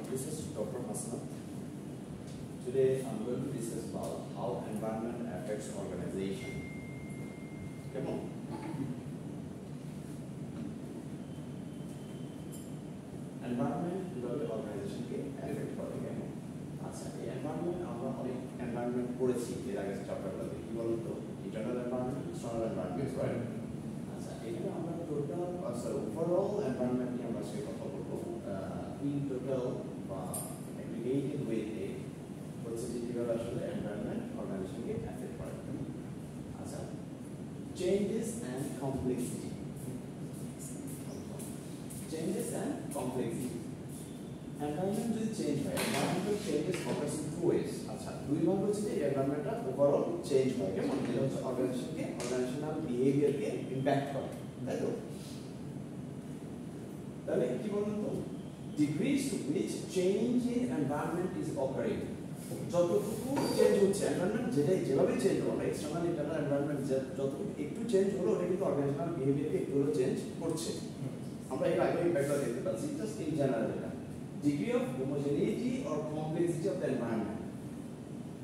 This is Dr. Hassan. Today I'm going to discuss about how environment affects organization. Come on. Environment কিভাবে অর্গানাইজেশনকে effect করে কেন? আচ্ছা, এই environment আমরা অনেক এনভায়রনমেন্ট পড়েছি এর আগে চ্যাপ্টারগুলোতে। কি বলুন তো? Internal environment, external environment, right? আচ্ছা, এখানে আমরা টোটাল ওভারঅল এনভায়রনমেন্ট নিয়ে আমরা সেই কথা বলবো। ইন টোটাল বা অ্যাগ্রিগেটেড ওয়েতে হচ্ছে যে কিভাবে আসলে এনভায়রনমেন্ট অর্গানাইজেশনকে এফেক্ট করে। আচ্ছা, changes and complexity. Changes and complexity. Environment যদি চেঞ্জ হয়, environmental changes occurs in two ways. আচ্ছা, দুই ভাগ হচ্ছে যে এনভায়রনমেন্টটা ওভারঅল চেঞ্জ হয়, কেমন? যেটা হচ্ছে অর্গানাইজেশনাল বিহেভিয়ারকে ইমপ্যাক্ট করে, তাই তো? তাহলে কি বলুন তো? Degrees to which change in environment is occurring. যতটুকু চেঞ্জ হচ্ছে এনভায়রনমেন্ট যেভাবে চেঞ্জ হলো, এক্সটার্নাল ইন্টারনাল এনভায়রনমেন্ট যতটুকু একটু চেঞ্জ হলো, ওটা কিন্তু অর্গানাইজেশনাল বিহেভিয়ারকে একটু হলেও চেঞ্জ করছে। আমরা এর আগে ইমপ্যাক্টটা দেখতে পাচ্ছি, জাস্ট ইন জেনারেল এটা degree of homogeneity or complexity of the environment.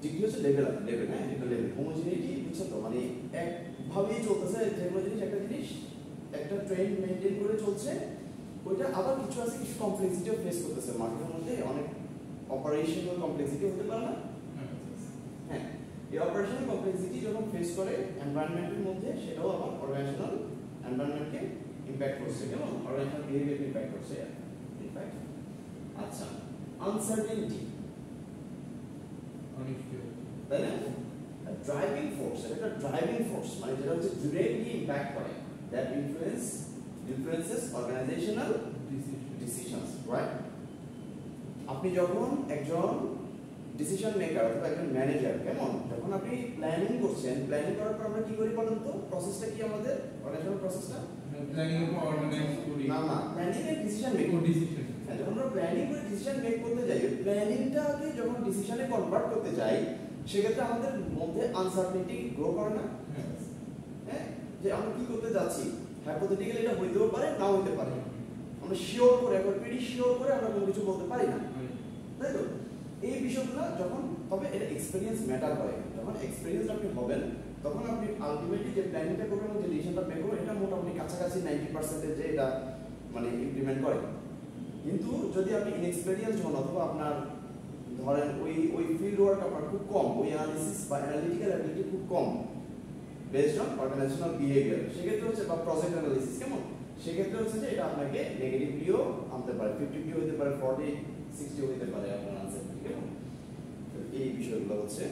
Degree হচ্ছে লেভেল হ্যাঁ, এটা লেভেল। হোমোজেনিটি বুঝছো তো, মানে একভাবেই চলতেছে যে কোনো জিনিস, একটা জিনিস একটা ট্রেন্ড মেইনটেইন করে চলছে, ওইটা আবার কিছু আছে, কিছু কমপ্লেক্সিটিও ফেস করতেছে মার্কেটের মধ্যে। অনেক অপারেশনাল কমপ্লেক্সিটি হতে পারে না? হ্যাঁ, এই অপারেশনাল কমপ্লেক্সিটি যখন ফেস করে এনভায়রনমেন্টের মধ্যে, সেটাও আবার অর্গানাইজেশনাল এনভায়রনমেন্টকে ইমপ্যাক্ট করছে, কেমন? অর্গানাইজেশনাল বিহেভিয়ারকে ইমপ্যাক্ট করছে ইনফ্যাক্ট। আচ্ছা, আনসার্টেনিটি, তাই না? ড্রাইভিং ফোর্স, এটা ড্রাইভিং ফোর্স, মানে যেটা হচ্ছে ডিরেক্টলি ইমপ্যাক্ট করে, that influences organisational decisions, right? আপনি যখন একজন ডিসিশন মেকার অথবা একজন ম্যানেজার, কেমন? যখন আপনি প্ল্যানিং করছেন, প্ল্যানিং করার পর আমরা কি করি বলুন তো? প্রসেসটা কি আমাদের অর্গানাইজেশনাল প্রসেসটা? প্ল্যানিং এর পর অর্গানাইজ করি না, প্ল্যানিং এর ডিসিশন মেকিং। হ্যাঁ, যখন আমরা প্ল্যানিং করে ডিসিশন মেক করতে যাই, প্ল্যানিংটাকে যখন ডিসিশনে কনভার্ট করতে যাই, সেক্ষেত্রে আমাদের মধ্যে আনসার্টেনিটি গ্রো করে না? হ্যাঁ, যে আমরা কি করতে যাচ্ছি, হাইপোথেটিক্যালি এটা হইতেও পারে, নাও হইতে পারে। আমরা শিওর করে, একবার প্রিটি শিওর করে আমরা কোনো কিছু বলতে পারি না, তাই তো? এই বিষয়গুলো যখন, তবে এটা এক্সপেরিয়েন্স ম্যাটার করে। যখন এক্সপেরিয়েন্স আপনি হবেন, তখন আপনি আলটিমেটলি যে প্ল্যানিংটা করবেন, যে ডিসিশনটা মেক করবেন, এটা মোটামুটি কাছাকাছি 90% যে এটা মানে ইমপ্লিমেন্ট করে। কিন্তু যদি আপনি ইনএক্সপেরিয়েন্স হন, অথবা আপনার ধরেন ওই ফিল্ড ওয়ার্ক আপনার খুব কম, ওই অ্যানালিসিস বা অ্যানালিটিক্যাল অ্যাবিলিটি খুব কম বেসড অন অর্গানাইজেশনাল বিহেভিয়ার, সেক্ষেত্রে হচ্ছে, বা প্রজেক্ট অ্যানালিসিস, কেমন? সেক্ষেত্রে হচ্ছে যে এটা আপনাকে নেগেটিভলিও আনতে পারে, 50 হতে পারে, 40-60 হতে পারে আপনার আনসার, কেমন? এই বিষয়গুলো হচ্ছে।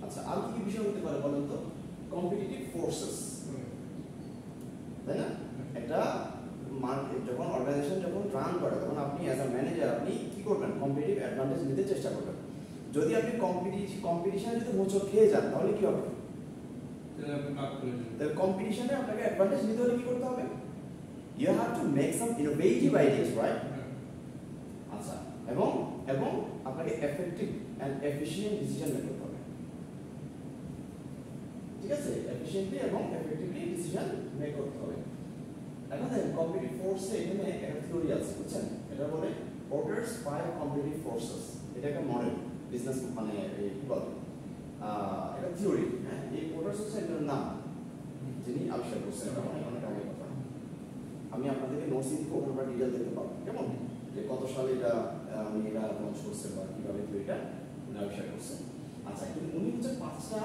আচ্ছা, আর কি বিষয় হতে পারে বলেন তো? কম্পিটিটিভ ফোর্সেস, তাই না? একটা মার্কেট যখন অর্গানাইজেশন যখন রান করে, তখন আপনি অ্যাজ আ ম্যানেজার আপনি কি করবেন? কম্পিটিটিভ অ্যাডভান্টেজ নিতে চেষ্টা করবেন। যদি আপনি কম্পিটিশনে যদি হোঁচট খেয়ে যান, তাহলে কি হবে? তাহলে কম্পিটিশনে আপনাকে অ্যাডভান্টেজ নিতে হলে কি করতে হবে? You have to make some innovative ideas, right? আচ্ছা, এবং আপনাকে effective and efficient decision make করতে হবে, ঠিক আছে? এফিশিয়েন্টলি এবং এফেক্টিভলি ডিসিশন মেক করতে হবে। এখন দেখেন, কম্পিটিটিভ ফোর্সে এখানে একটা থিওরি আছে, বুঝছেন? এটা বলে পোর্টারস 5 কম্পিটিটিভ ফোর্সেস। এটা একটা মডেল, বিজনেস মানে কি বলে, এটা থিওরি। হ্যাঁ, এই পোর্টারস হচ্ছে একজন নাম, যিনি আবিষ্কার করছেন। এটা অনেক আগে কথা। আমি আপনাদেরকে নোটস দিব, ওখানে ডিটেইল দেখতে পাবো, কেমন? যে কত সালে এটা উনি এটা লঞ্চ করছেন বা কিভাবে থিওরিটা উনি আবিষ্কার করছেন। আচ্ছা, কিন্তু উনি হচ্ছে 5টা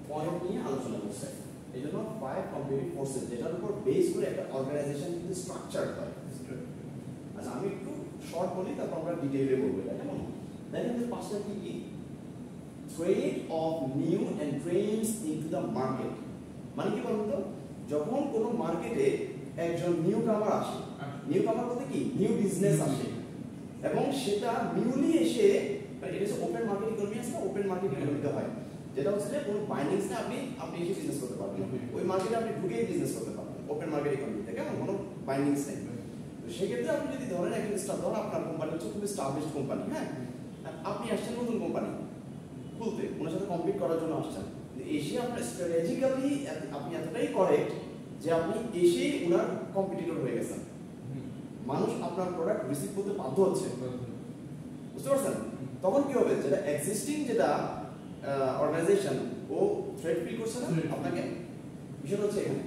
পয়েন্ট নিয়ে আলোচনা করছেন। এই জন্য 5 কম্পিটিটিভ ফোর্সেস, যেটার উপর বেস করে একটা অর্গানাইজেশন কিন্তু স্ট্রাকচার হয়। আচ্ছা, আমি একটু শর্ট বলি, তারপর আমরা ডিটেইলে বলবো, এটা কেমন? দেখেন যে 5টা কি কি? Trade of new entrants into the market, মানে কি বলুন তো? যখন কোনো মার্কেটে একজন নিউ কামার আসে, নিউ কামার বলতে কি? নিউ বিজনেস আসে, এবং সেটা নিউলি এসে, মানে এটা হচ্ছে ওপেন মার্কেট ইকোনমি আছে না? ওপেন মার্কেট ইকোনমিতে হয়, যেটা হচ্ছে যে কোনো বাইন্ডিংস না, আপনি এসে বিজনেস করতে পারবেন, ওই মার্কেটে আপনি ঢুকেই বিজনেস করতে পারবেন, ওপেন মার্কেট ইকোনমিতে, কেমন? কোনো বাইন্ডিংস নেই। তো সেক্ষেত্রে আপনি যদি ধরেন একজন স্টাফ, ধরেন আপনার কোম্পানি হচ্ছে খুব এস্টাবলিশড কোম্পানি, হ্যাঁ, আপনি আসছেন নতুন কোম্পানি খুলতে, ওনার সাথে কম্পিট করার জন্য আসছেন। এসে আপনার আপনি এতটাই করেক্ট যে আপনি এসে ওনার কম্পিটিটর হয়ে গেছেন, মানুষ আপনার প্রোডাক্ট রিসিভ করতে বাধ্য হচ্ছে, বুঝতে পারছেন? তখন কি হবে, যেটা এক্সিস্টিং যেটা অর্গানাইজেশন ও থ্রেট ফিল করছে না আপনাকে, বিষয়টা হচ্ছে এখানে।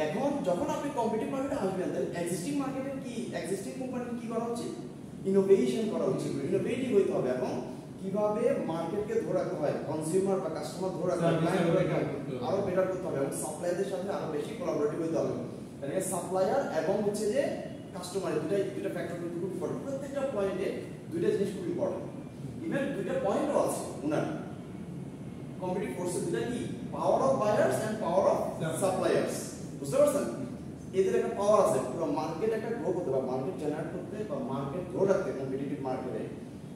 এখন যখন আপনি কম্পিটিটিভ মার্কেটে আসবেন, তাহলে এক্সিস্টিং মার্কেটে কি, এক্সিস্টিং কোম্পানির কি করা উচিত, ইনোভেশন করা উচিত, ইনোভেটিভ হইতে হবে এবং কিভাবে মার্কেটকে ধরে রাখতে হয়, কনজিউমার বা কাস্টমার ধরে রাখতে হয়, আরো বেটার করতে হবে এবং সাপ্লায়ারদের সাথে আরো বেশি কোলাবোরেটিভ হইতে হবে। মানে সাপ্লায়ার এবং হচ্ছে যে কাস্টমার, দুইটা ফ্যাক্টর কিন্তু খুব ইম্পর্টেন্ট। প্রত্যেকটা পয়েন্টে দুইটা জিনিস খুব ইম্পর্টেন্ট। ইভেন দুইটা পয়েন্টও আছে ওনার কম্পিটিটিভ ফোর্সে, দুইটা কি, power of buyers and power of suppliers, বুঝতে পারছেন? এদের একটা পাওয়ার আছে পুরো মার্কেট একটা গ্রো করতে বা মার্কেট জেনারেট করতে বা মার্কেট গ্রো রাখতে, কম্পিটিটিভ মার্কেটে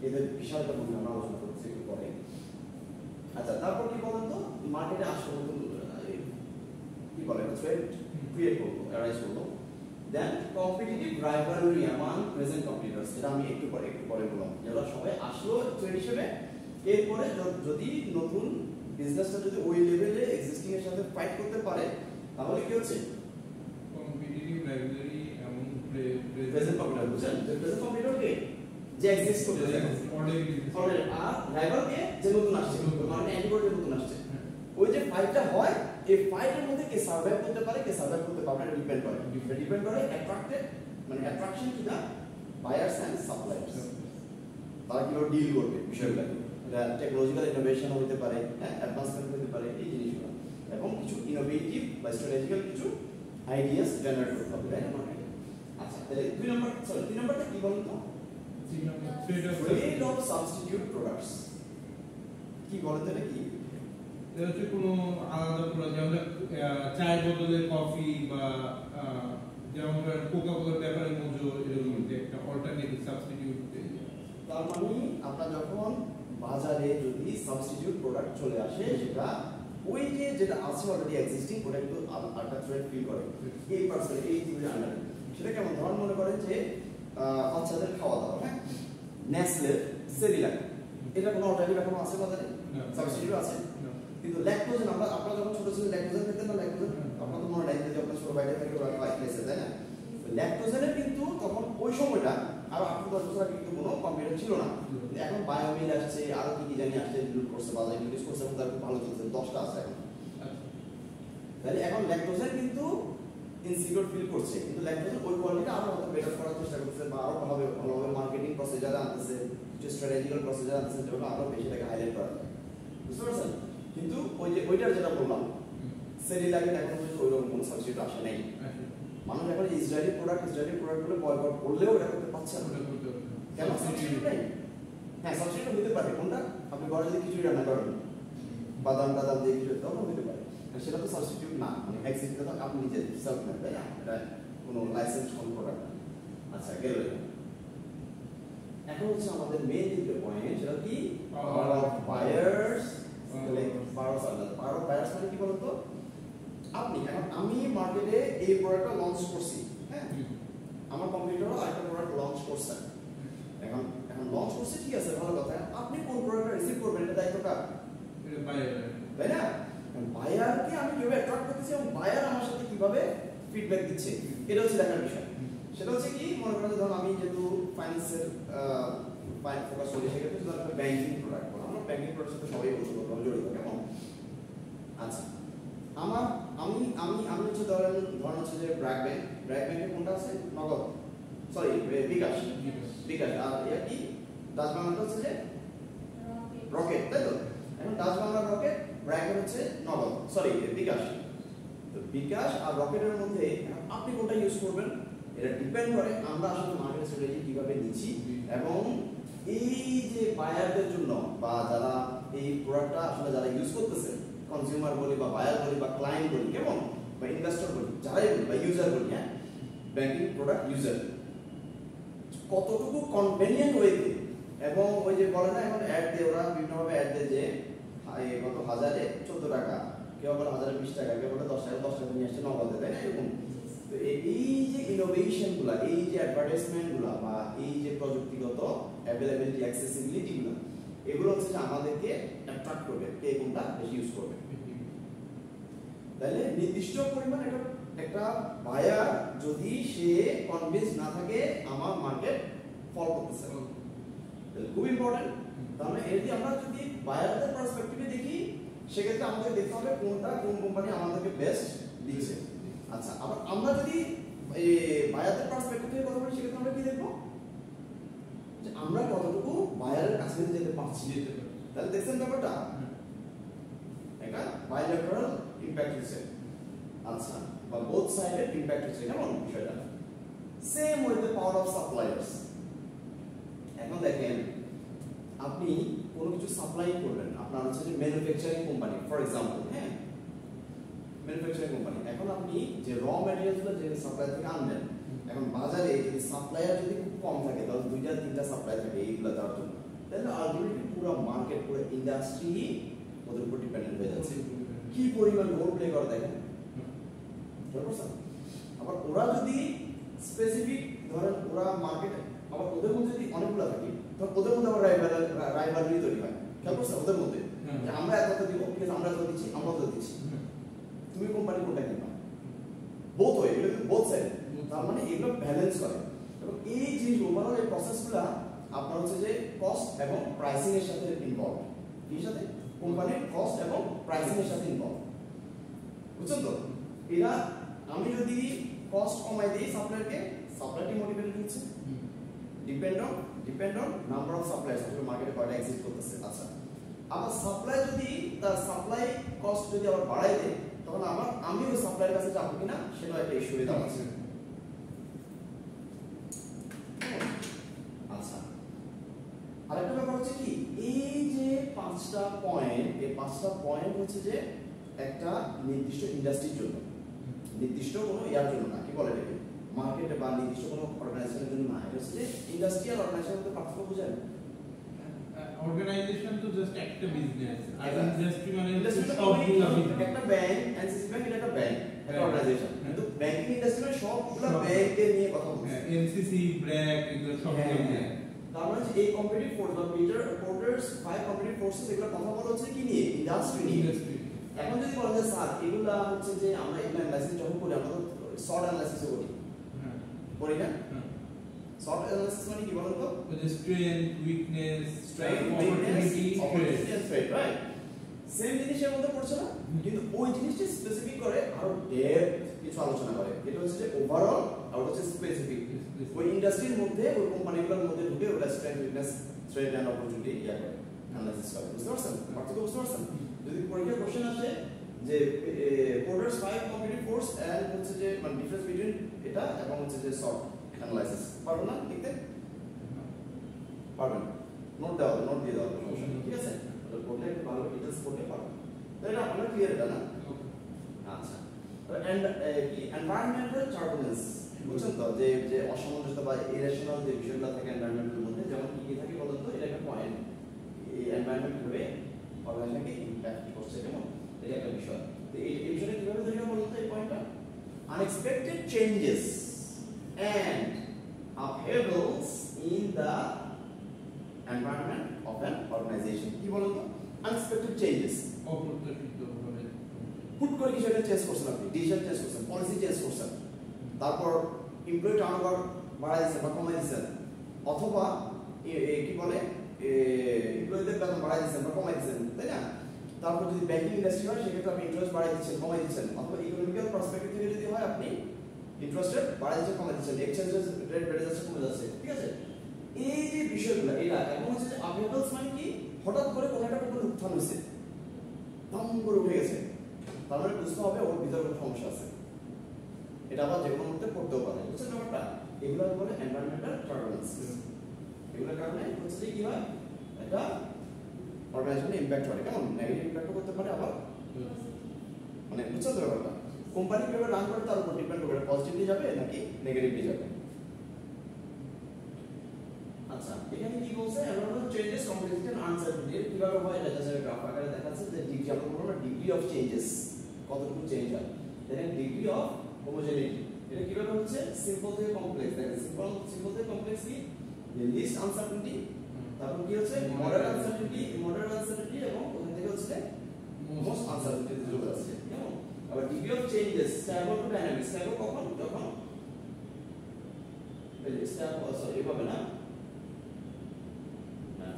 এদের বিশাল একটা ভূমিকা আমরা আলোচনা করছি একটু পরে। আচ্ছা, তারপর কি বলেন তো, মার্কেটে আসলে কি বলে, থ্রেট ক্রিয়েট করবো, অ্যারাইজ করবো। Then competitive rivalry among present competitors, যেটা আমি একটু পরে বললাম, যেটা সবাই আসলো থ্রেট হিসেবে। এরপরে যদি নতুন বিজনেসটা যদি ওই লেভেলে এক্সিস্টিং এর সাথে ফাইট করতে পারে, তাহলে কি হচ্ছে, কম্পিটিটিভ রাইভালরি এবং প্রেজেন্ট কম্পিটিটর, বুঝছেন? যে প্রেজেন্ট কম্পিটিটর কে, যে এক্সিস্ট করতেছে অলরেডি, আর রাইভাল কে, যে নতুন আসছে, মানে অ্যান্টিবডি নতুন আসছে। ওই যে ফাইটটা হয়, এই ফাইটের মধ্যে কে সার্ভাইভ করতে পারে, কে সার্ভাইভ করতে পারে, এটা ডিপেন্ড করে, অ্যাট্রাক্টেড মানে অ্যাট্রাকশন কি না, বায়ার্স এন্ড সাপ্লায়ার্স, তারা কিভাবে ডিল করবে বিষয়গুলো। এটা টেকনোলজিক্যাল ইনোভেশন হতে পারে, অ্যাডভান্সমেন্ট হতে পারে, এই জিনিসগুলো, এবং কিছু ইনোভেটিভ বা স্ট্র্যাটেজিক্যাল কিছু আইডিয়াস জেনারেট করতে হবে, তাই না? আচ্ছা, তাহলে 3 নম্বরটা কি বলুন তো, ট্রেড অফ সাবস্টিটিউট প্রোডাক্টস, কি বলেন তো, এটা কি? এটা হচ্ছে কোনো আলাদা প্রোডাক্ট, যেমন চায়ের বদলে কফি বা যেমন কোকা কোলার ব্যাপারে মজো, এরকম একটা অল্টারনেটিভ সাবস্টিটিউট। তার মানে আপনার যখন বাজারে যদি সাবস্টিটিউট প্রোডাক্ট চলে আসে, সেটা ওই যে যেটা আছে অলরেডি এক্সিস্টিং প্রোডাক্ট তো আরেকটা থ্রেট ফিল করে, এই পার্সেন্ট এই জিনিসের আন্ডারে। সেটা কেমন, ধরুন মনে করেন যে বাচ্চাদের খাওয়া দাওয়া, হ্যাঁ, নেসলে, সেরিলাক, এটা কোনো অল্টারনেটিভ এখনো আছে বাজারে, সাবস্টিটিউট আছে। কিন্তু ল্যাকটোজেন, আপনারা যখন ছোট ছিলেন ল্যাকটোজেন খেতেন না, ল্যাকটোজেন আপনার তো মনে নাই যে আপনার ছোট বাইরে থেকে ওরা খাইছে, তাই না? ল্যাকটোজেনের কিন্তু তখন ওই সময়টা আরো 8-10 বছর আগে কিন্তু কোনো কম্পিউটার ছিল না। এখন বায়োমিল আসছে, আরো কি কি জানি আসছে, ইনক্লুড করছে, বাজারে ইনক্লুড করছে, এবং তার খুব ভালো চলছে, 10টা আছে এখন। তাহলে এখন ল্যাকটোজেন কিন্তু ইনসিকিউর ফিল করছে, কিন্তু ল্যাকটোজেন ওই কোয়ালিটিটা আরো বেটার করার চেষ্টা করছে বা আরো ভালোভাবে মার্কেটিং প্রসিজার আনতেছে, যে স্ট্র্যাটেজিক্যাল প্রসিজার আনতেছে, যেগুলো আরো বেশি টাকা হাইলাইট করা যায়, বুঝতে পারছেন? কিন্তু ওই যে ওইটার যেটা বললাম, সেরিলাকের এখন পর্যন্ত ওইরকম কোনো সাবস্টিটিউট আসে নাই। মানুষ এখন ইসরায়েলি প্রোডাক্টগুলো বয়কট করলেও এটা করতে পারছে না, কেন? সাবস্টিটিউট নাই। হ্যাঁ, সাবস্টিটিউট হতে পারে, কোনটা? আপনি ঘরে যদি খিচুড়ি রান্না করেন, বাদাম দিয়ে কিছু, তখন হতে পারে, সেটা তো সাবস্টিটিউট না, মানে এক্সিস্টিং তো আপনি নিজে সেলফ মেড, তাই না? এটা কোনো লাইসেন্স কোন প্রোডাক্ট না। আচ্ছা, গেল। এখন হচ্ছে আমাদের মেইন যে পয়েন্ট, সেটা কি, power of buyers. Power of buyers মানে কি বলুন তো, আপনি এখন, আমি মার্কেটে এই প্রোডাক্টটা লঞ্চ করছি, হ্যাঁ, আমার কম্পিউটারও আরেকটা প্রোডাক্ট লঞ্চ করছে, এখন লঞ্চ করছে, ঠিক আছে, ভালো কথা। আপনি কোন প্রোডাক্টটা রিসিভ করবেন, এটা দায়িত্ব কার? তাই না? বায়ারকে আমি কিভাবে অ্যাট্রাক্ট করতেছি এবং বায়ার আমার সাথে কিভাবে ফিডব্যাক দিচ্ছে, এটা হচ্ছে দেখার বিষয়। সেটা হচ্ছে কি, মনে করেন ধরুন আমি যেহেতু ফাইন্যান্সের ফোকাস করি, সেক্ষেত্রে ধরুন আমি ব্যাংকিং প্রোডাক্ট, আমরা ব্যাংকিং প্রোডাক্টের সাথে সবাই জড়িত, কেমন? আচ্ছা, আমি হচ্ছে ধরেন হচ্ছে যে ব্র্যাক ব্যাংকে কোনটা আছে, নগদ, সরি বিকাশ, আর এটা কি, ডাচ বাংলাটা হচ্ছে যে রকেট, তাই তো? এখন ডাচ বাংলা রকেট, ব্র্যাকের হচ্ছে নগদ, সরি বিকাশ। তো বিকাশ আর রকেটের মধ্যে আপনি কোনটা ইউজ করবেন, এটা ডিপেন্ড করে আমরা আসলে মার্কেট স্ট্র্যাটেজি কিভাবে নিচ্ছি, এবং এই যে বায়ারদের জন্য বা যারা এই প্রোডাক্টটা আসলে যারা ইউজ করতেছে, কনজিউমার বলি বা বায়ার বলি বা ক্লায়েন্ট বলি, কেমন, বা ইনভেস্টর বলি, যারাই বলি বা ইউজার বলি, হ্যাঁ, ব্যাংকিং প্রোডাক্ট ইউজার কতটুকু কনভেনিয়েন্ট ওয়েতে, এবং ওই যে বলে না, এখন অ্যাড দিয়ে, ওরা বিভিন্নভাবে অ্যাড দেয় যে কত 1000-এ 14 টাকা, কেউ বলে 1000-এ 20 টাকা, কেউ বলে 10 টাকা নিয়ে আসছে নগদে, তাই না? এরকম। তো এই যে ইনোভেশনগুলা, এই যে অ্যাডভার্টাইজমেন্টগুলা বা এই যে প্রযুক্তিগত অ্যাভেলেবিলিটি, অ্যাক্সেসিবিলিটিগুলা, এগুলো হচ্ছে যে আমাদেরকে অ্যাট্রাক্ট করবে কে কোনটা বেশি ইউজ করবে। তাহলে নির্দিষ্ট পরিমাণ একটা একটা বায়ার যদি সে কনভিন্স না থাকে আমার মার্কেট ফল করতেছে, খুব ইম্পর্টেন্ট। তাহলে এর দিয়ে আমরা যদি বায়ারদের পার্সপেক্টিভে দেখি সেক্ষেত্রে আমাদের দেখতে হবে কোন কোম্পানি আমাদেরকে বেস্ট দিচ্ছে। আচ্ছা, আবার আমরা যদি এই বায়ারদের পার্সপেক্টিভে কথা বলি সেক্ষেত্রে আমরা কি দেখবো, যে আমরা কতটুকু বায়ারের কাছে যেতে পারছি। তাহলে দেখছেন ব্যাপারটা, এটা বাইলেটারাল ইমপ্যাক্ট হচ্ছে। আচ্ছা, বা বোথ সাইডের ইমপ্যাক্ট হচ্ছে, কেমন বিষয়টা। Same with the power of suppliers. এখন দেখেন আপনি কোনো কিছু সাপ্লাই করবেন, আপনার হচ্ছে যে ম্যানুফ্যাকচারিং কোম্পানি ফর এক্সাম্পল, হ্যাঁ ম্যানুফ্যাকচারিং কোম্পানি। এখন আপনি যে র ম্যাটেরিয়ালসগুলো যে সাপ্লাই থেকে আনবেন, এখন বাজারে যদি সাপ্লায়ার যদি খুব কম থাকে, তাহলে 2-3টা সাপ্লাই থাকে এইগুলো দেওয়ার জন্য, তাহলে আলটিমেটলি পুরো মার্কেট, পুরো ইন্ডাস্ট্রি ওদের উপর ডিপেন্ডেন্ট হয়ে যাচ্ছে। কি পরিমাণ রোল প্লে করে দেখেন। আবার ওরা যদি স্পেসিফিক ধরেন ওরা মার্কেটে, আবার ওদের মধ্যে যদি অনেকগুলো থাকে, তখন ওদের মধ্যে আবার রাইভালরি তৈরি হয়। খেয়াল করছেন ওদের মধ্যে যে আমরা এত দিব, ঠিক আছে আমরা এত দিচ্ছি, আমরা এত দিচ্ছি, তুমি কোম্পানি কোনটা কিনবা, বোথ ওয়ে, বোথ সাইড। তার মানে এগুলো ব্যালেন্স করে। এবং এই জিনিস ওভারঅল এই প্রসেসগুলো আপনার হচ্ছে যে কস্ট এবং প্রাইসিং এর সাথে ইনভলভ। এর সাথে কোম্পানির কস্ট এবং প্রাইসিং এর সাথে ইনভলভ, বুঝছেন তো? এরা আমি যদি কস্ট কমাই দিই সাপ্লায়ারকে, সাপ্লায়ারটি মোটিভেটেড হচ্ছে, depend on number of suppliers, আসলে মার্কেটে কয়টা এক্সিস্ট করতেছে। আচ্ছা, আবার সাপ্লাই যদি তার সাপ্লাই কস্ট যদি আবার বাড়াই দেয়, তখন আমি ওই সাপ্লায়ারের কাছে যাবো কিনা সেটা একটা ইস্যু হয়ে দাঁড়াচ্ছে। আচ্ছা, আরেকটা ব্যাপার হচ্ছে কি, এই যে 5টা পয়েন্ট, এই 5টা পয়েন্ট হচ্ছে যে একটা নির্দিষ্ট ইন্ডাস্ট্রির জন্য, নির্দিষ্ট কোনো ইয়ার জন্য না, কি বলে এটাকে মার্কেটে বা নির্দিষ্ট কোনো অর্গানাইজেশনের জন্য না। এটা হচ্ছে যে ইন্ডাস্ট্রিয়াল অর্গানাইজেশনের মধ্যে পার্থক্য বুঝেন। অর্গানাইজেশন তো জাস্ট একটা বিজনেস, আর ইন্ডাস্ট্রি মানে সবগুলো একটা ব্যাংক, এনসিসি ব্যাংক এটা একটা ব্যাংক, একটা অর্গানাইজেশন, কিন্তু ব্যাংকিং ইন্ডাস্ট্রি মানে সবগুলো ব্যাংকে নিয়ে কথা বলছি। এনসিসি, ব্র্যাক, এগুলো সবগুলো নিয়ে। তার মানে এই কম্পিটিটিভ ফোর্স বা পোর্টার্স 5 কম্পিটিটিভ ফোর্সেস, এগুলো কথা বলা হচ্ছে কি নিয়ে, ইন্ডাস্ট্রি নিয়ে। এখন যদি বলা যায় স্যার এগুলা হচ্ছে যে আমরা এগুলা অ্যানালাইসিস যখন করি, আমরা শর্ট অ্যানালাইসিস করি না? শর্ট অ্যানালাইসিস মানে কি বলেন তো? Strength, weakness, opportunity and threat, right? Same জিনিসের মধ্যে পড়ছে না, কিন্তু ওই জিনিসটা স্পেসিফিক করে আরো ডেপথ কিছু আলোচনা করে। এটা হচ্ছে যে ওভারঅল, আর ওটা হচ্ছে স্পেসিফিক। ওই ইন্ডাস্ট্রির মধ্যে, ওই কোম্পানিগুলোর মধ্যে ঢুকে ওটা strength, weakness, threat and opportunity ইয়া করে, অ্যানালাইসিস করে। বুঝতে পারছেন পার্থক্য? বুঝতে পারছেন? যদি পরীক্ষায় কোশ্চেন আসে যে পোর্টার্স 5 কম্পিটিটিভ ফোর্স এন্ড হচ্ছে যে মানে ডিফারেন্স বিটুইন এটা এবং হচ্ছে যে শর্ট অ্যানালাইসিস, পারবেন না লিখতে? পারবেন, নোট দেওয়া হবে, নোট দিয়ে দেওয়া হবে, সমস্যা নেই, ঠিক আছে? ওটা করলে একটু ভালো ডিটেইলস করতে পারবেন। তো এটা আপনারা ক্লিয়ার এটা না? আচ্ছা, এন্ড কি এনভায়রনমেন্টাল টার্বুলেন্স, বুঝছেন তো? যে যে অসামঞ্জস্যতা বা ইরেশনাল যে বিষয়গুলো থাকে এনভায়রনমেন্টের মধ্যে, যেমন কি থাকে বলুন তো? এটা একটা পয়েন্ট, এই এনভায়রনমেন্ট কিভাবে অর্গানাইজেশনকে ইমপ্যাক্ট করছে, কেমন? এটা একটা বিষয়। তো এই বিষয়টা কিভাবে ধরে বলুন তো এই পয়েন্টটা? Unexpected changes and upheavals in the environment of an organization. কি বলেন তো? Unexpected changes, অপ্রত্যাশিতভাবে হুট করে কিছু একটা চেঞ্জ করছেন, আপনি ডিসিশন চেঞ্জ করছেন, পলিসি চেঞ্জ করছেন, তারপর এমপ্লয়ি টার্নওভার বাড়াই দিচ্ছেন বা কমাই দিচ্ছেন, অথবা কি বলে এমপ্লয়িদের বেতন বাড়াই দিচ্ছেন বা কমাই দিচ্ছেন, তাই না? তারপর যদি ব্যাংকিং ইন্ডাস্ট্রি হয় সেক্ষেত্রে আপনি ইন্টারেস্ট বাড়াই দিচ্ছেন, কমাই দিচ্ছেন, অথবা ইকোনমিক্যাল পার্সপেক্টিভ থেকে যদি হয় আপনি ইন্টারেস্ট রেট বাড়াই দিচ্ছেন, কমাই দিচ্ছেন, এক্সচেঞ্জ রেট বেড়ে যাচ্ছে, কমে যাচ্ছে, ঠিক আছে? এই যে বিষয়গুলো, এটা এখন হচ্ছে যে আপহেভেলস মানে কি, হঠাৎ করে কোনো একটা উপরে উত্থান হয়েছে, দাম করে উঠে গেছে, তার মানে বুঝতে হবে ওর ভিতরে কোনো সমস্যা আছে। এটা আবার যে কোনো মুহূর্তে পড়তেও পারে, বুঝছেন ব্যাপারটা? এগুলো বলে এনভায়রনমেন্টাল টার্বুলেন্স। এগুলোর কারণে হচ্ছে যে কি হয়, এটা অর্গানাইজেশনে ইমপ্যাক্ট করে, কেমন নেগেটিভ ইমপ্যাক্ট করতে পারে, আবার মানে বুঝছেন তো ব্যাপারটা? কোম্পানি কিভাবে রান করে তার উপর ডিপেন্ড করবে, পজিটিভলি যাবে নাকি নেগেটিভলি যাবে। আচ্ছা, এখানে কি বলছে? Environmental changes, complexity and uncertainty কিভাবে হয় এটা জাস্ট গ্রাফ আকারে দেখাচ্ছে যে ডিগ্রি, আমরা বলবো না ডিগ্রি অফ চেঞ্জেস, কতটুকু চেঞ্জ হয়। দেখেন ডিগ্রি অফ হোমোজেনিটি, এটা কিভাবে হচ্ছে সিম্পল থেকে কমপ্লেক্স। দেখেন সিম্পল থেকে কমপ্লেক্স কি, লিস্ট আনসার্টেনিটি, তারপর কি হচ্ছে মডারেট আনসার্টেনিটি এবং ওখান থেকে হচ্ছে মোস্ট আনসার্টেনিটি চলে আসছে, কেমন? আবার degree of changes stable to dynamic stable কখন যখন এই স্টেবল সরি এভাবে না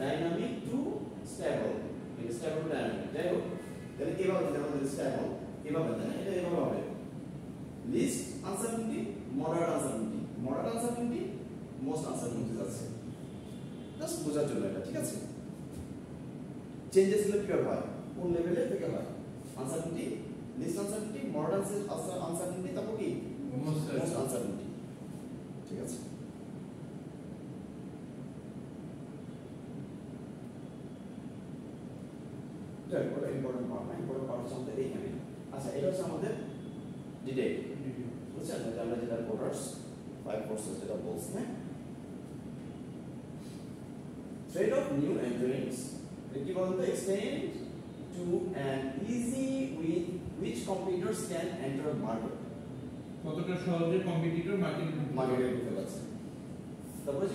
ডাইনামিক টু স্টেবল এই স্টেবল টু ডাইনামিক যাই হোক তাহলে এভাবে যদি আমাদের স্টেবল এভাবে তাই না এটা এভাবে হবে least uncertainty moderate uncertainty most uncertainty আছে জাস্ট বোঝার জন্য এটা ঠিক আছে চেঞ্জেস গুলো কি হয় কোন লেভেলে থেকে হয় uncertainty least uncertainty moderate uncertainty তারপর কি মোস্ট আনসার্টেনিটি ঠিক আছে এটা বড় ইম্পর্টেন্ট পার্ট হচ্ছে আমাদের এইখানে আচ্ছা এটা হচ্ছে আমাদের ডিটেইল বুঝছেন এটা আমরা যেটা কোডার্স 5 কোর্সেস যেটা বলছি হ্যাঁ trade of new entrants কি বলতো extend to an easy with which competitors can enter market কতটা সহজে কম্পিটিটর মার্কেটে ঢুকতে পারছে তারপরে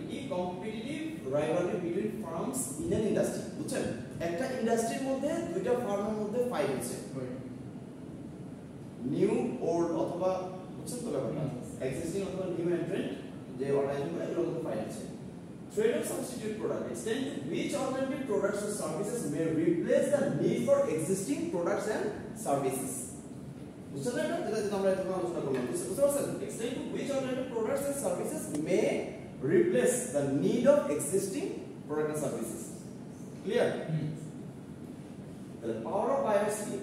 কি competitive rivalry between firms in an industry বুঝছেন একটা ইন্ডাস্ট্রির মধ্যে দুইটা ফার্মের মধ্যে ফাইট হচ্ছে নিউ ওল্ড অথবা বুঝছেন তো ব্যাপারটা এক্সিস্টিং অথবা নিউ এন্ট্রেন্ট যে অর্গানাইজেশন এর মধ্যে ফাইট হচ্ছে trade of substitute product extend to which alternative products or services may replace the need for existing products and services বুঝছেন না এটা যেটা আমরা এখন আলোচনা করলাম বুঝতে পারছেন extend to which alternative products and services may replace the need of existing products and services clear the power of buyers কি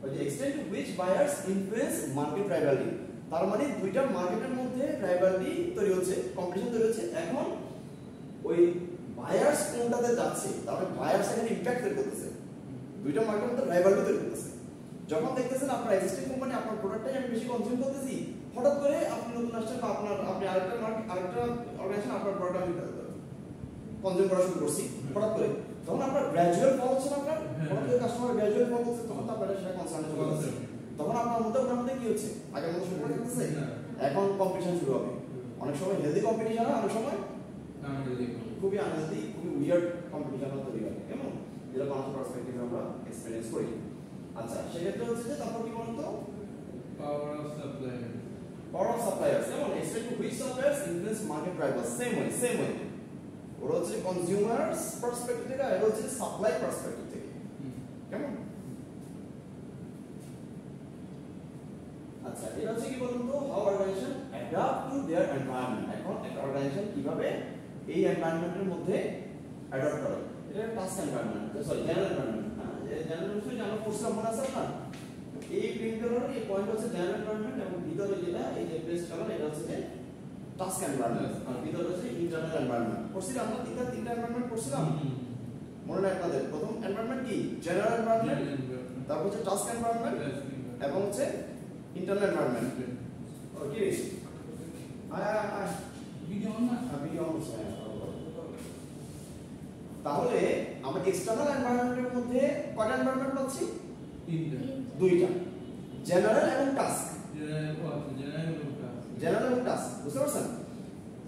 the extent to which buyers influence market rivalry তার মানে দুইটা মার্কেটের মধ্যে রাইভালরি তৈরি হচ্ছে কম্পিটিশন তৈরি হচ্ছে এখন ওই বায়ার্স কোনটাতে যাচ্ছে তাহলে বায়ার্স এখানে ইমপ্যাক্ট তৈরি করতেছে দুইটা মার্কেটের মধ্যে রাইভালরি তৈরি করতেছে যখন দেখতেছেন আপনার এক্সিস্টিং কোম্পানি আপনার প্রোডাক্টটাই আমি বেশি কনজিউম করতেছি হঠাৎ করে আপনি নতুন আসছেন বা আপনি আরেকটা অর্গানাইজেশন আপনার প্রোডাক্ট আমি কনজিউম করা শুরু করছি হঠাৎ করে তখন আপনার গ্র্যাজুয়াল ফল হচ্ছে না আপনার হঠাৎ করে কাস্টমার গ্র্যাজুয়াল ফল হচ্ছে তখন তো আপনার সেটা কনসার্ন হচ্ছে তখন আপনার মধ্যে ওটার মধ্যে কি হচ্ছে আগের মতো শুরু করে থাকতেছে এখন কম্পিটিশন শুরু হবে অনেক সময় হেলদি কম্পিটিশন হয় অনেক সময় খুবই আনহেলদি খুবই উইয়ার্ড কম্পিটিশন তৈরি হয় কেমন যেটা মানুষের পার্সপেক্টিভে আমরা এক্সপেরিয়েন্স করি আচ্ছা সেক্ষেত্রে হচ্ছে যে তারপর কি বলুন তো পাওয়ার অফ সাপ্লায়ার্স যেমন extend two which suppliers influence market driver same way ওরা হচ্ছে কনজিউমার্স পার্সপেক্টিভ থেকে আর হচ্ছে সাপ্লাই পার্সপেক্টিভ থেকে কেমন আচ্ছা এটা হচ্ছে কি বলুন তো how organisation adapt to their environment এখন একটা অর্গানাইজেশন কিভাবে এই এনভায়রনমেন্টের মধ্যে অ্যাডাপ্ট করে এটা task environment sorry general environment general environment আমরা কোর্সে মনে আছে না এই গ্রিন কালার এই পয়েন্ট হচ্ছে জেনারেল এনভায়রনমেন্ট এবং ভিতরে যেটা এই যে পেস্ট কালার এটা হচ্ছে যে টাস্ক এনভায়রনমেন্ট আর ভিতরে হচ্ছে ইন্টারনাল এনভায়রনমেন্ট কোর্সে আমরা তিনটা এনভায়রনমেন্ট পড়ছিলাম মনে নাই আপনাদের প্রথম এনভায়রনমেন্ট কি জেনারেল এনভায়রনমেন্ট তারপর হচ্ছে টাস্ক এনভায়রনমেন্ট এবং হচ্ছে ইন্টারনাল এনভায়রনমেন্ট ওকে ভিডিও না ভিডিও তাহলে আমরা এক্সটার্নাল এনভায়রনমেন্টের মধ্যে কয়টা এনভায়রনমেন্ট পাচ্ছি দুইটা জেনারেল এবং টাস্ক জেনারেল এবং টাস্ক বুঝতে পারছেন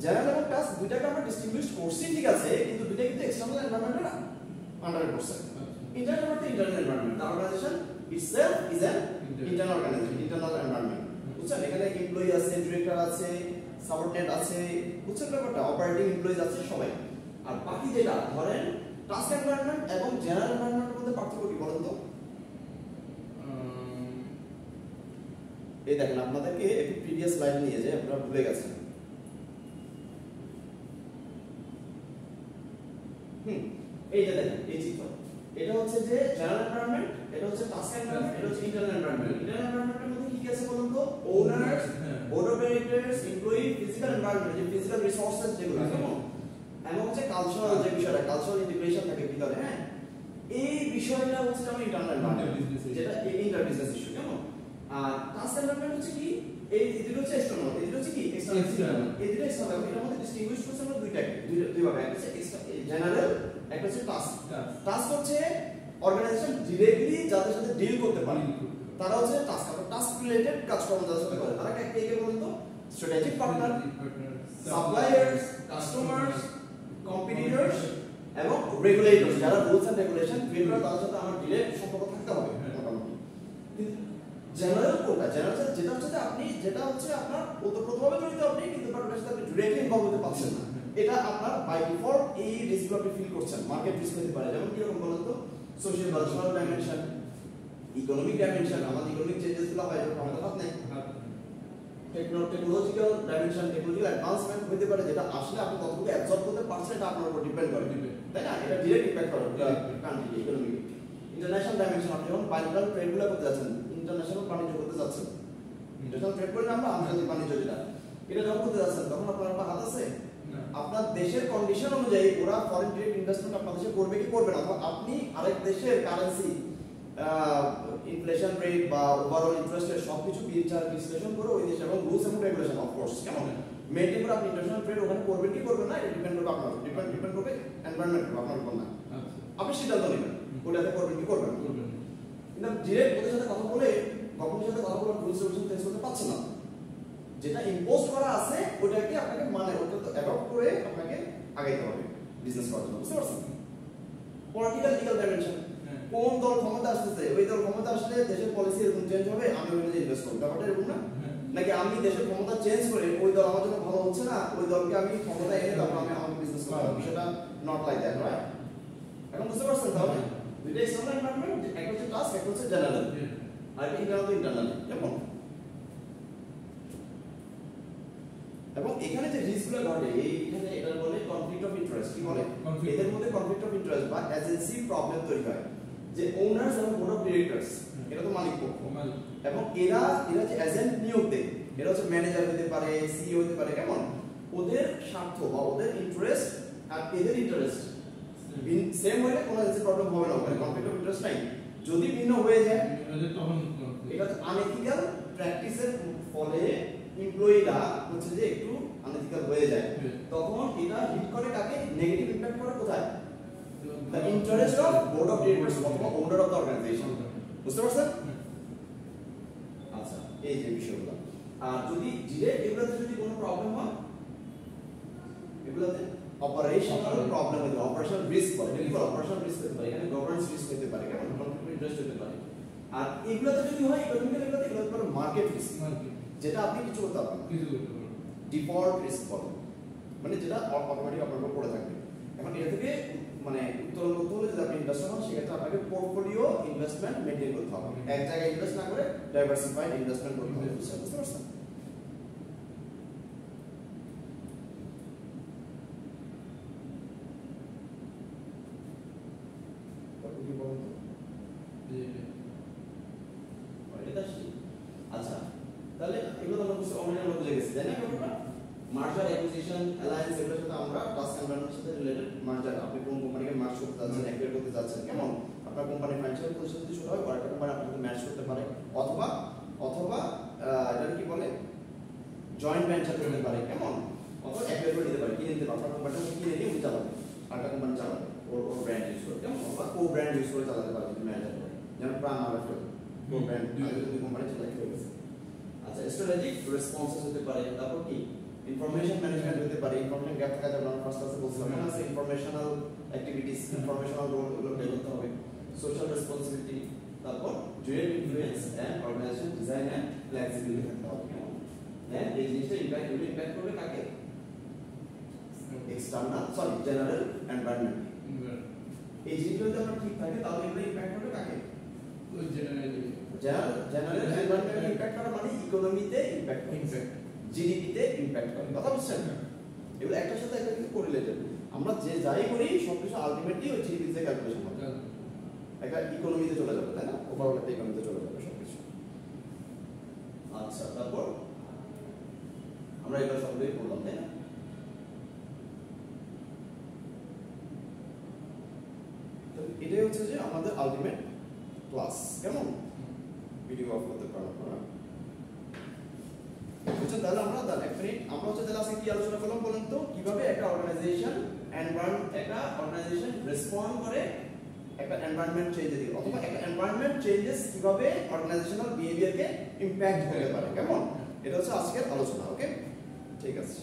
জেনারেল এবং টাস্ক দুইটাকে আমরা ডিস্টিংগুইশ করছি ঠিক আছে কিন্তু দুইটা কিন্তু এক্সটার্নাল এনভায়রনমেন্টের আন্ডারে পড়ছে ইন্টারনাল মানে internal environment the organisation itself is an internal organization internal environment বুঝছেন এখানে এমপ্লয়ি আছে ডিরেক্টর আছে সাবঅর্ডিনেট আছে বুঝছেন ব্যাপারটা অপারেটিং এমপ্লয়িজ আছে সবাই আর বাকি যেটা ধরেন টাস্ক এনভায়রনমেন্ট এবং জেনারেল এনভায়রনমেন্টের মধ্যে পার্থক্য কি বলেন তো এই দেখেন আপনাদেরকে একটু প্রিভিয়াস স্লাইড নিয়ে যে আপনারা ভুলে গেছেন এইটা দেখেন এই চিত্র এটা হচ্ছে যে জেনারেল এনভায়রনমেন্ট এটা হচ্ছে টাস্ক এনভায়রনমেন্ট এটা হচ্ছে ইন্টারনাল এনভায়রনমেন্ট ইন্টারনাল এনভায়রনমেন্টের মধ্যে কি কি আছে বলুন তো owners board of directors employee physical environment যে ফিজিক্যাল রিসোর্সেস যেগুলো কেমন এবং হচ্ছে কালচারাল যে বিষয়টা কালচারাল ইন্টিগ্রেশন থাকে ভিতরে হ্যাঁ এই বিষয়টা হচ্ছে যেমন ইন্টারনাল এনভায়রনমেন্ট যেটা ইন্টার বিজনেস ইস্যু কেমন আর টাস্ক এনভায়রনমেন্ট হচ্ছে কি এই দুটো হচ্ছে এক্সটার্নাল এই দুটো হচ্ছে কি এক্সটার্নাল এই দুটো এক্সটার্নাল এর মধ্যে ডিস্টিংগুইশ করতে আমরা দুই ভাবে একটা হচ্ছে জেনারেল একটা হচ্ছে টাস্ক টাস্ক হচ্ছে অর্গানাইজেশন ডিরেক্টলি যাদের সাথে ডিল করতে পারে তারা হচ্ছে টাস্ক আর টাস্ক রিলেটেড কাজকর্ম যাদের সাথে করে তারা কে কে বলুন তো strategic partner suppliers customers competitors এবং রেগুলেটরস যারা রুলস এন্ড রেগুলেশন ক্রিয়েট করে তাদের সাথে আমার ডিরেক্ট সম্পর্ক থাকতে হবে মোটামুটি জেনারেল কোনটা? জেনারেল যেটা হচ্ছে যে আপনি যেটা হচ্ছে আপনার ওতপ্রোতভাবে জড়িত আপনি, কিন্তু ওটার সাথে আপনি ডিরেক্টলি ইনভলভ হতে পারছেন না, এটা আপনার বাই ডিফল্ট এই রিস্কগুলো আপনি ফিল করছেন। মার্কেট রিস্ক হতে পারে, যেমন কিরকম বলেন তো, social cultural dimension, economic dimension, আমাদের ইকোনমিক চেঞ্জেস গুলো হয় যখন আমাদের হাত নেই, টেকনোলজিক্যাল ডাইমেনশন, টেকনোলজিক্যাল অ্যাডভান্সমেন্ট হতে পারে, যেটা আসলে আপনি কতটুকু অ্যাবজর্ব করতে পারছেন এটা আপনার উপর ডিপেন্ড করে, তাই না? এটা ডিরেক্ট ইমপ্যাক্ট করে কান্ট্রি ইকোনমি। ইন্টারন্যাশনাল ডাইমেনশন, আপনি যখন বাইলাটারাল ট্রেড গুলো করতে যাচ্ছেন, ইন্টারন্যাশনাল বাণিজ্য করতে যাচ্ছেন, ইন্টারন্যাশনাল ট্রেড বলে আমরা আন্তর্জাতিক বাণিজ্য যেটা, এটা যখন করতে যাচ্ছেন তখন আপনার একটা হাত আছে আপনার দেশের কন্ডিশন অনুযায়ী ওরা ফরেন ডিরেক্ট ইনভেস্টমেন্ট আপনার দেশে করবে কি করবে না, অথবা আপনি আরেক দেশের কারেন্সি, ইনফ্লেশন রেট বা ওভারঅল ইন্টারেস্ট রেট সবকিছু বিচার বিশ্লেষণ করে ওই দেশে এবং রুলস এবং রেগুলেশন অফকোর্স কেমন মেনটেন করে আপনি ইন্টারন্যাশনাল ট্রেড ওখানে করবেন কি করবেন না, এটা ডিপেন্ড করবে আপনার ডিপেন্ড করবে এনভায়রনমেন্ট আপনার উপর না, আপনি সিদ্ধান্ত নেবেন ওটাতে করবেন কি করবেন। কিন্তু ডিরেক্ট ওদের সাথে কথা বলে কোম্পানির সাথে কথা বলে রুলস রেগুলেশন চেঞ্জ করতে পারছেন না, যেটা ইম্পোজ করা আছে ওটাকে আপনাকে মানে ওটা তো অ্যাডপ্ট করে আপনাকে আগাইতে হবে বিজনেস করার জন্য, বুঝতে পারছেন? পলিটিক্যাল লিগ্যাল ডাইমেনশন, কোন দল ক্ষমতা আসতেছে, ওই দল ক্ষমতা আসলে দেশের পলিসি এরকম চেঞ্জ হবে, আমি ওই অনুযায়ী ইনভেস্ট করব, ব্যাপারটা এরকম না? নাকি আমি দেশের ক্ষমতা চেঞ্জ করে ওই দল আমার জন্য ভালো হচ্ছে না, ওই দলকে আমি ক্ষমতা এনে তারপর আমি আমার বিজনেস করব, সেটা নট লাইক দ্যাট, রাইট? এখন বুঝতে পারছেন তাহলে দুইটা এক্সটার্নাল এনভায়রনমেন্ট, একটা হচ্ছে টাস্ক, একটা হচ্ছে জেনারেল, আর ইন্টারনাল কেমন। এবং এখানে যে রিস্কগুলো ঘটে এইখানে এটা বলে কনফ্লিক্ট অফ ইন্টারেস্ট, কি বলে এদের মধ্যে কনফ্লিক্ট অফ ইন্টারেস্ট বা এজেন্সি প্রবলেম তৈরি হয়, যে ওনার্স এবং বোর্ড অফ ডিরেক্টরস এটা তো মালিক পক্ষ, এবং এরা যে এজেন্ট নিয়োগ দেয় এরা হচ্ছে ম্যানেজার হতে পারে, সিইও হতে পারে, কেমন ওদের স্বার্থ বা ওদের ইন্টারেস্ট আর এদের ইন্টারেস্ট সেম হলে কোনো এজেন্সি প্রবলেম হবে না, ওখানে কনফ্লিক্ট অফ ইন্টারেস্ট নাই। যদি ভিন্ন হয়ে যায় তখন এটা আনএথিক্যাল প্র্যাকটিসের ফলে এমপ্লয়িরা হচ্ছে যে একটু আনএথিক্যাল হয়ে যায়, তখন এটা হিট করে কাকে, নেগেটিভ ইমপ্যাক্ট করে কোথায়, the interest of board of directors অথবা ওনার অফ দ্য অর্গানাইজেশন, বুঝতে পারছেন? আচ্ছা এই যে বিষয়গুলো, আর যদি ডিরেক্ট এগুলোতে যদি কোনো প্রবলেম হয়, এগুলোতে অপারেশনাল প্রবলেম হতে পারে, অপারেশনাল রিস্ক বলে, এগুলো অপারেশনাল রিস্ক হতে পারে, এখানে গভর্নেন্স রিস্ক হতে পারে, কেমন কনফ্লিক্ট অফ ইন্টারেস্ট হতে পারে, আর এগুলোতে যদি হয় ইকোনমিক্যাল এগুলোতে পারে মার্কেট রিস্ক, যেটা আপনি কিছু করতে পারবেন, ডিফল্ট রিস্ক বলে, মানে যেটা অটোমেটিক আপনার উপর পড়ে থাকবে। এখন এটা থেকে মানে উত্তরণ করতে হলে যদি আপনি ইনভেস্ট করেন সেক্ষেত্রে আপনাকে পোর্টফোলিও ইনভেস্টমেন্ট মেনটেন করতে হবে, এক জায়গায় ইনভেস্ট না করে ডাইভার্সিফাইড ইনভেস্টমেন্ট করতে হবে, বুঝতে পারছেন? আচ্ছা তাহলে এগুলো তো আমরা বুঝতে অলরেডি বুঝে গেছি, তাই না? মার্জার, অ্যাকুইজিশন, অ্যালায়েন্স এগুলোর সাথে আমরা টাস্ক এনভায়রনমেন্টের সাথে রিলেটেড মার্জার, আপনি কোন কোম্পানিকে মার্জ করতে যাচ্ছেন, অ্যাকুইর করতে যাচ্ছেন, কেমন আপনার কোম্পানির ফাইন্যান্সিয়াল পজিশন যদি ছোট হয় আরেকটা কোম্পানি আপনাকে ম্যাচ করতে পারে, অথবা এটা কি বলে জয়েন্ট ভেঞ্চার করতে পারে, কেমন অথবা অ্যাকুইর করে দিতে পারে, কিনে নিতে পারে, আপনার কোম্পানিটা কিনে নিয়ে উনি চালাবে, আরেকটা কোম্পানি চালাবে ওর ব্র্যান্ড ইউজ করে, কেমন অথবা কো ব্র্যান্ড ইউজ করে চালাতে পারে যদি ম্যানেজার করে, যেমন প্রাণ আর কো ব্র্যান্ড দুই কোম্পানি চালাতে হয়ে গেছে। আচ্ছা স্ট্র্যাটেজিক রেসপন্সেস হতে পারে, তারপর কি ইনফরমেশন ম্যানেজমেন্ট হতে পারে, ইনফরমেশন গ্যাপ থাকা যাবে না, ফার্স্ট ক্লাসে বলছিলাম না, আছে ইনফরমেশনাল অ্যাক্টিভিটিস, ইনফরমেশনাল রোল এগুলো প্লে করতে হবে, সোশ্যাল রেসপন্সিবিলিটি, তারপর dual influence and organisation design and flexibility থাকতে হবে, কেমন দেন এই জিনিসটা ইমপ্যাক্ট করবে কাকে, এক্সটার্নাল জেনারেল এনভায়রনমেন্ট, এই জিনিসগুলো যদি আমরা ঠিক থাকে তাহলে এগুলো ইমপ্যাক্ট করবে কাকে, ওই জেনারেল এনভায়রনমেন্ট ইমপ্যাক্ট করা মানে ইকোনমিতে ইমপ্যাক্ট করে, জিডিপিতে ইমপ্যাক্ট করে, কথা বুঝছেন? এগুলো একটার সাথে একটা কিন্তু কোরিলেটেড, আমরা যে যাই করি সবকিছু আলটিমেটলি ওই জিডিপিতে ক্যালকুলেশন হবে, একটা ইকোনমিতে চলে যাবে, তাই না? ওভারঅল একটা ইকোনমিতে চলে যাবে সবকিছু। আচ্ছা তারপর আমরা এগুলো সবগুলোই করলাম, তাই না? এটাই হচ্ছে যে আমাদের আলটিমেট ক্লাস, কেমন ভিডিও অফ করতে পারবো না, বুঝছেন? তাহলে আমরা এক মিনিট আমরা হচ্ছে তাহলে আজকে কি আলোচনা করলাম বলেন তো, কিভাবে একটা অর্গানাইজেশন রেসপন্ড করে একটা এনভায়রনমেন্ট চেঞ্জের দিকে, অথবা একটা এনভায়রনমেন্ট চেঞ্জেস কিভাবে অর্গানাইজেশনাল বিহেভিয়ারকে ইমপ্যাক্ট করতে পারে, কেমন এটা হচ্ছে আজকের আলোচনা। ওকে ঠিক আছে।